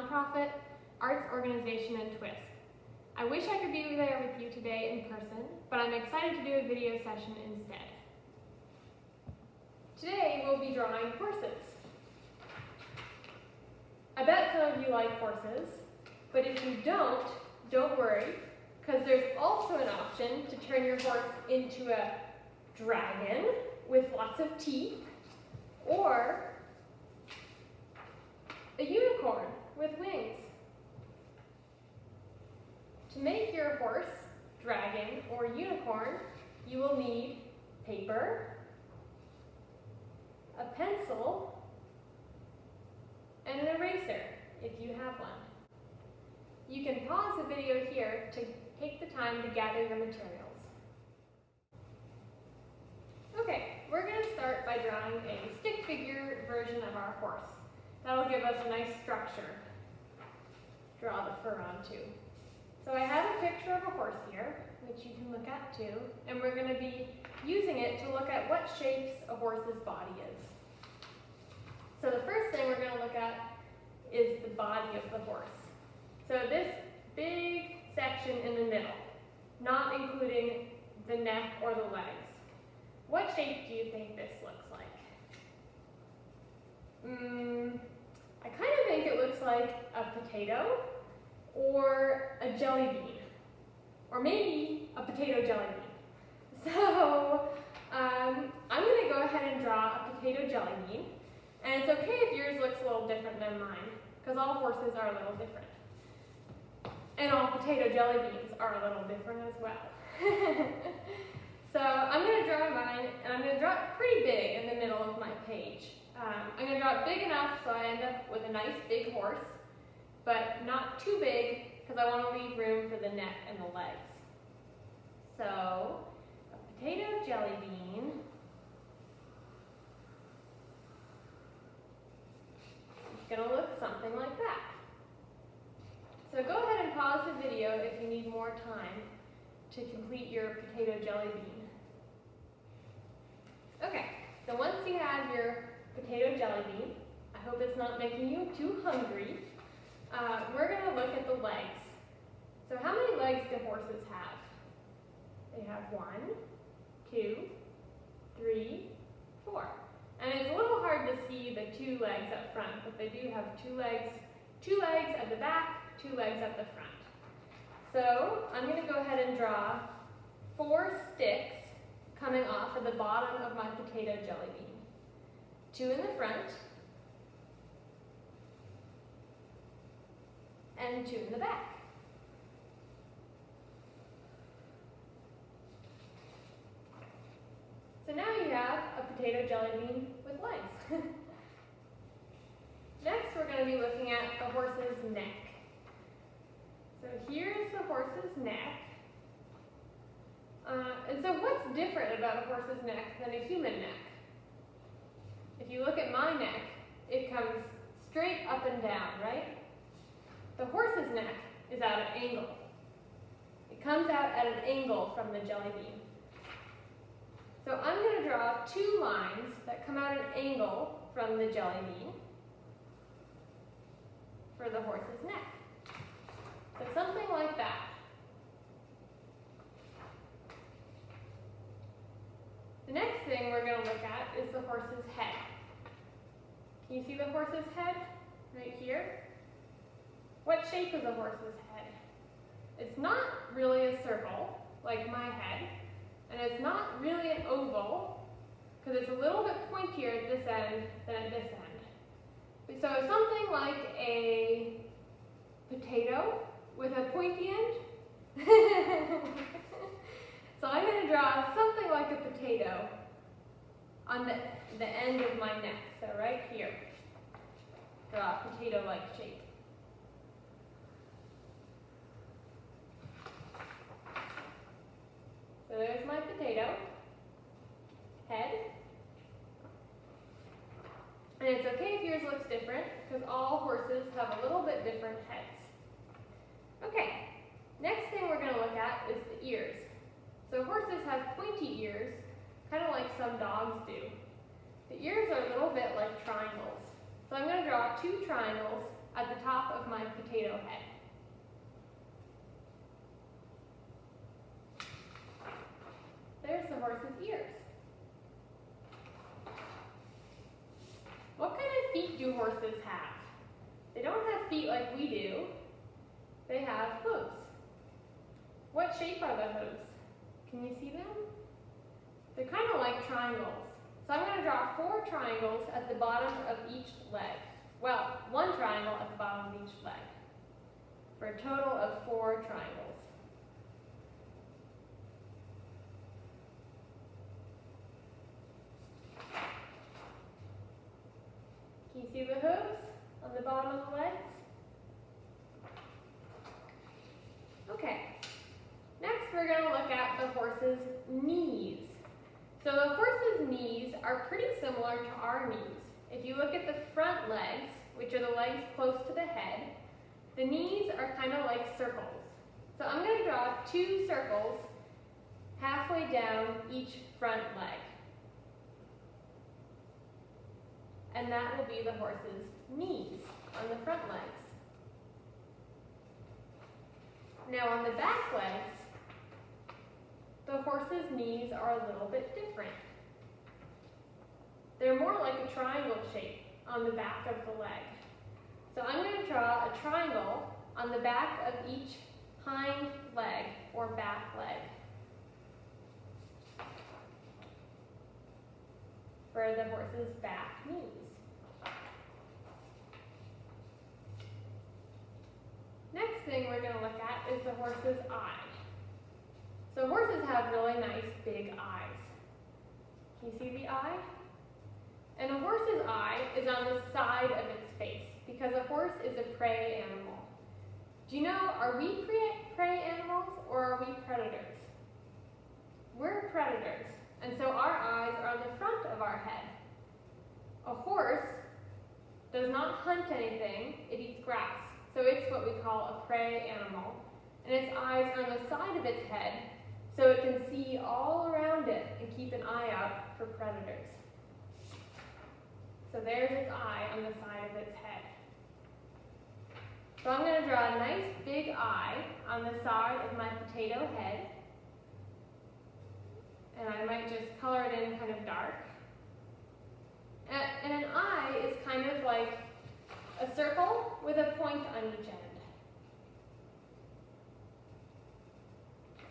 nonprofit arts organization in Twist. I wish I could be there with you today in person, but I'm excited to do a video session instead. Today we'll be drawing horses. I bet some of you like horses, but if you don't worry, because there's also an option to turn your horse into a dragon with lots of teeth, or a unicorn with wings. To make your horse, dragon, or unicorn, you will need paper, a pencil, and an eraser, if you have one. You can pause the video here to take the time to gather your materials. Okay, we're going to start by drawing a stick figure version of our horse. That'll give us a nice structure. Draw the fur onto. So I have a picture of a horse here, which you can look at too, and we're going to be using it to look at what shapes a horse's body is. So the first thing we're going to look at is the body of the horse. So this big section in the middle, not including the neck or the legs. What shape do you think this looks like? I kind of think it looks like a potato or a jelly bean, or maybe a potato jelly bean. So I'm going to go ahead and draw a potato jelly bean, and it's okay if yours looks a little different than mine, because all horses are a little different. And all potato jelly beans are a little different as well. So I'm going to draw mine, and I'm going to draw it pretty big in the middle of my page. I'm going to draw it big enough so I end up with a nice big horse, but not too big because I want to leave room for the neck and the legs. So a potato jelly bean is going to look something like that. So go ahead and pause the video if you need more time to complete your potato jelly bean. Okay, so once you have your potato jelly bean, I hope it's not making you too hungry, we're going to look at the legs. So how many legs do horses have? They have 1, 2, 3, 4. And it's a little hard to see the 2 legs up front, but they do have 2 legs at the back, 2 legs at the front. So I'm going to go ahead and draw 4 sticks coming off of the bottom of my potato jelly bean. 2 in the front, and 2 in the back. So now you have a potato jelly bean with legs. Next, we're going to be looking at the horse's neck. So here's the horse's neck. And so what's different about a horse's neck than a human neck? If you look at my neck, it comes straight up and down, right? The horse's neck is at an angle. It comes out at an angle from the jelly bean. So I'm going to draw 2 lines that come out at an angle from the jelly bean for the horse's neck. So something like that. The next thing we're going to look at is the horse's head. Can you see the horse's head right here? What shape is a horse's head? It's not really a circle, like my head, and it's not really an oval, because it's a little bit pointier at this end than at this end. So something like a potato with a pointy end. So I'm going to draw something like a potato on the end of my neck. So right here, draw a potato-like shape. So there's my potato head. And it's okay if yours looks different, because all horses have a little bit different heads. Okay, next thing we're going to look at is the ears. So horses have pointy ears, kind of like some dogs do. The ears are a little bit like triangles. So I'm going to draw 2 triangles at the top of my potato head. There's the horse's ears. What kind of feet do horses have? They don't have feet like we do. They have hooves. What shape are the hooves? Can you see them? They're kind of like triangles. So I'm going to draw 4 triangles at the bottom of each leg. Well, 1 triangle at the bottom of each leg, for a total of 4 triangles. Can you see the hooves on the bottom of the legs? Okay, next we're going to look at the horse's knees. So the horse's knees are pretty similar to our knees. If you look at the front legs, which are the legs close to the head, the knees are kind of like circles. So I'm going to draw 2 circles halfway down each front leg. And that will be the horse's knees on the front legs. Now on the back legs, the horse's knees are a little bit different. They're more like a triangle shape on the back of the leg. So I'm going to draw a triangle on the back of each hind leg or back leg for the horse's back knees. Next thing we're going to look at is the horse's eye. So horses have really nice big eyes. Can you see the eye? And a horse's eye is on the side of its face because a horse is a prey animal. Do you know, are we prey animals or are we predators? We're predators, and so our eyes are on the front of our head. A horse does not hunt anything, it eats grass. So it's what we call a prey animal. And its eyes are on the side of its head so it can see all around it and keep an eye out for predators. So there's its eye on the side of its head. So I'm going to draw a nice big eye on the side of my potato head. And I might just color it in kind of dark. And an eye is kind of like a circle with a point on each end.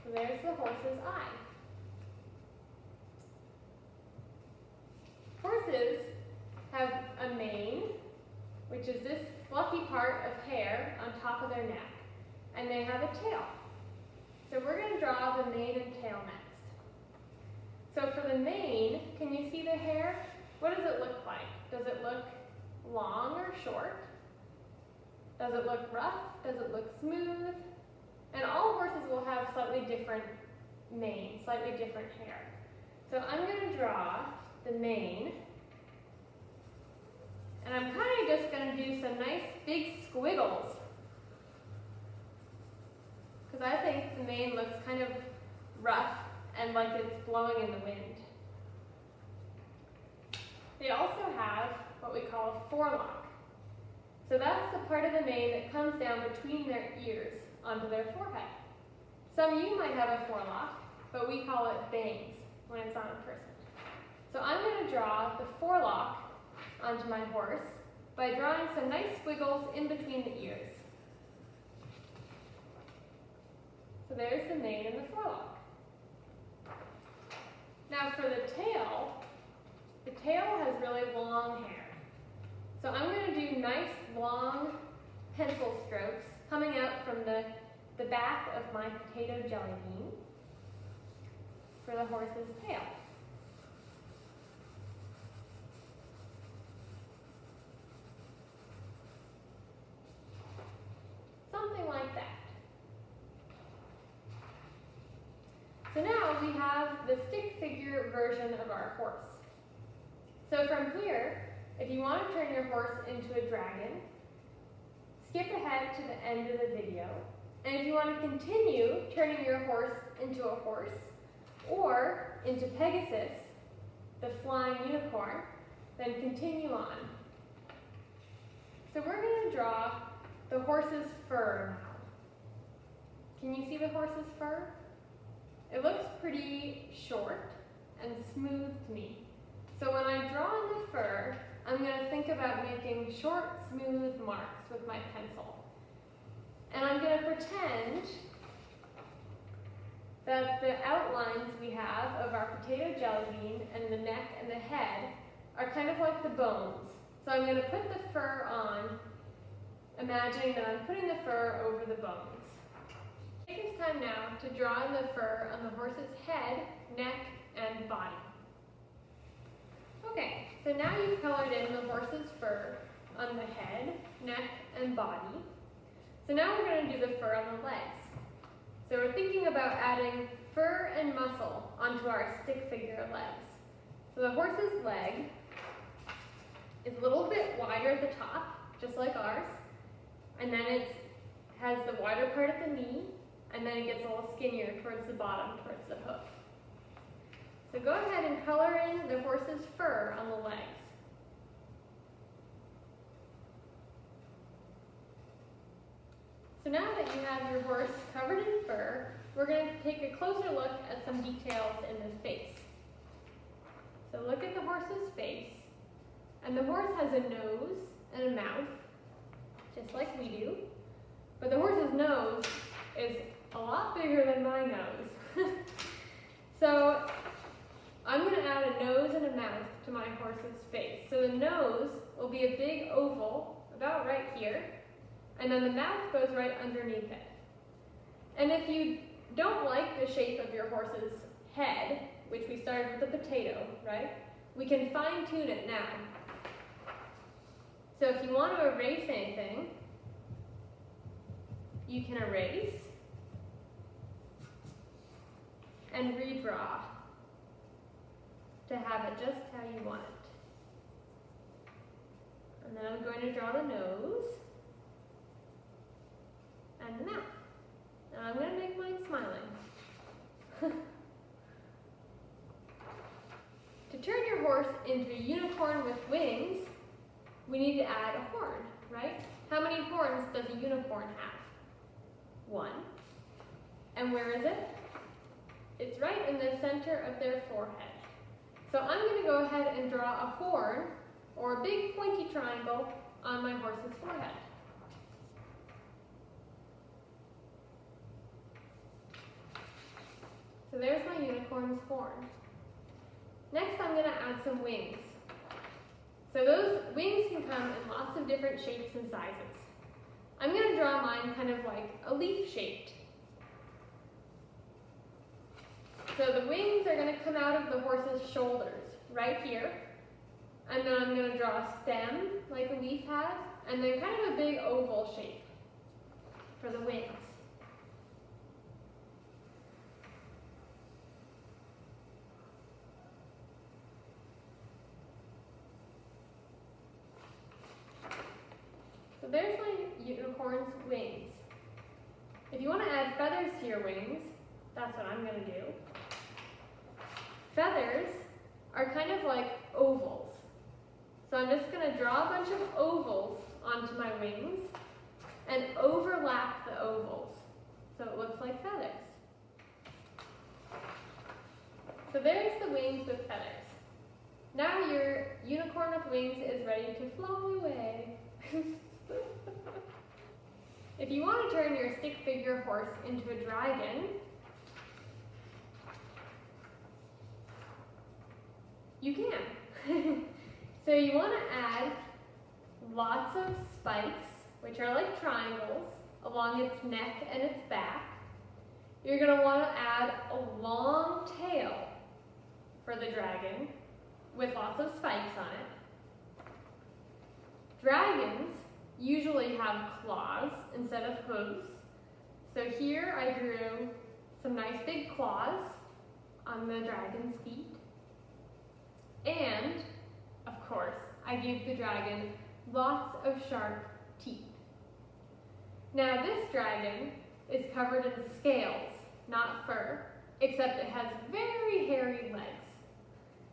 So there's the horse's eye. Horses have a mane, which is this fluffy part of hair on top of their neck, and they have a tail. So we're going to draw the mane and tail next. So for the mane, can you see the hair? What does it look like? Does it look long or short? Does it look rough? Does it look smooth? And all horses will have slightly different mane, slightly different hair. So I'm going to draw the mane. And I'm kind of just going to do some nice big squiggles. Because I think the mane looks kind of rough and like it's blowing in the wind. They also have what we call a forelock. So that's the part of the mane that comes down between their ears onto their forehead. Some of you might have a forelock, but we call it bangs when it's on a person. So I'm going to draw the forelock onto my horse by drawing some nice squiggles in between the ears. So there's the mane and the forelock. Now for the tail has really long hair. So I'm going to do nice long pencil strokes coming out from the back of my potato jelly bean for the horse's tail. Something like that. So now we have the stick figure version of our horse. So from here, if you want to turn your horse into a dragon, skip ahead to the end of the video. And if you want to continue turning your horse into a horse or into Pegasus, the flying unicorn, then continue on. So we're going to draw the horse's fur now. Can you see the horse's fur? It looks pretty short and smooth to me. So when I draw in the fur, I'm going to think about making short, smooth marks with my pencil. And I'm going to pretend that the outlines we have of our potato jelly bean and the neck and the head are kind of like the bones. So I'm going to put the fur on, imagining that I'm putting the fur over the bones. It's time now to draw in the fur on the horse's head, neck, and body. Okay, so now you've colored in the horse's fur on the head, neck, and body. So now we're going to do the fur on the legs. So we're thinking about adding fur and muscle onto our stick figure legs. So the horse's leg is a little bit wider at the top, just like ours, and then it has the wider part at the knee, and then it gets a little skinnier towards the bottom, towards the hoof. So go ahead and color in the horse's fur on the legs. So now that you have your horse covered in fur, we're going to take a closer look at some details in the face. So look at the horse's face, and the horse has a nose and a mouth, just like we do, but the horse's nose is a lot bigger than my nose. So I'm going to add a nose and a mouth to my horse's face. So the nose will be a big oval, about right here, and then the mouth goes right underneath it. And if you don't like the shape of your horse's head, which we started with a potato, right? We can fine tune it now. So if you want to erase anything, you can erase and redraw to have it just how you want it. And then I'm going to draw the nose and the mouth. And I'm going to make mine smiling. To turn your horse into a unicorn with wings, we need to add a horn, right? How many horns does a unicorn have? 1. And where is it? It's right in the center of their forehead. So I'm going to go ahead and draw a horn, or a big pointy triangle, on my horse's forehead. So there's my unicorn's horn. Next, I'm going to add some wings. So those wings can come in lots of different shapes and sizes. I'm going to draw mine kind of like a leaf shaped. So the wings are going to come out of the horse's shoulders, right here. And then I'm going to draw a stem, like a leaf has, and then kind of a big oval shape for the wings. So there's my unicorn's wings. If you want to add feathers to your wings, that's what I'm going to do. Feathers are kind of like ovals. So I'm just going to draw a bunch of ovals onto my wings and overlap the ovals so it looks like feathers. So there's the wings with feathers. Now your unicorn with wings is ready to fly away. If you want to turn your stick figure horse into a dragon, you can. So you want to add lots of spikes, which are like triangles, along its neck and its back. You're going to want to add a long tail for the dragon with lots of spikes on it. Dragons usually have claws instead of hooves. So here I drew some nice big claws on the dragon's feet. And, of course, I gave the dragon lots of sharp teeth. Now this dragon is covered in scales, not fur, except it has very hairy legs.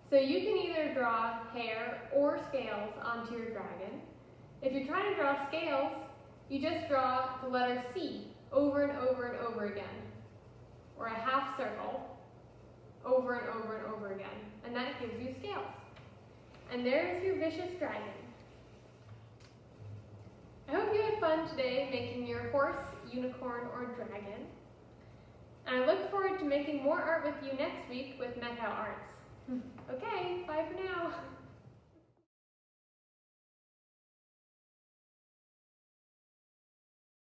So you can either draw hair or scales onto your dragon. If you're trying to draw scales, you just draw the letter C over and over and over again, or a half circle over and over and over again, and that gives you scales. And there's your vicious dragon. I hope you had fun today making your horse, unicorn, or dragon. And I look forward to making more art with you next week with Methow Arts. Okay, bye for now.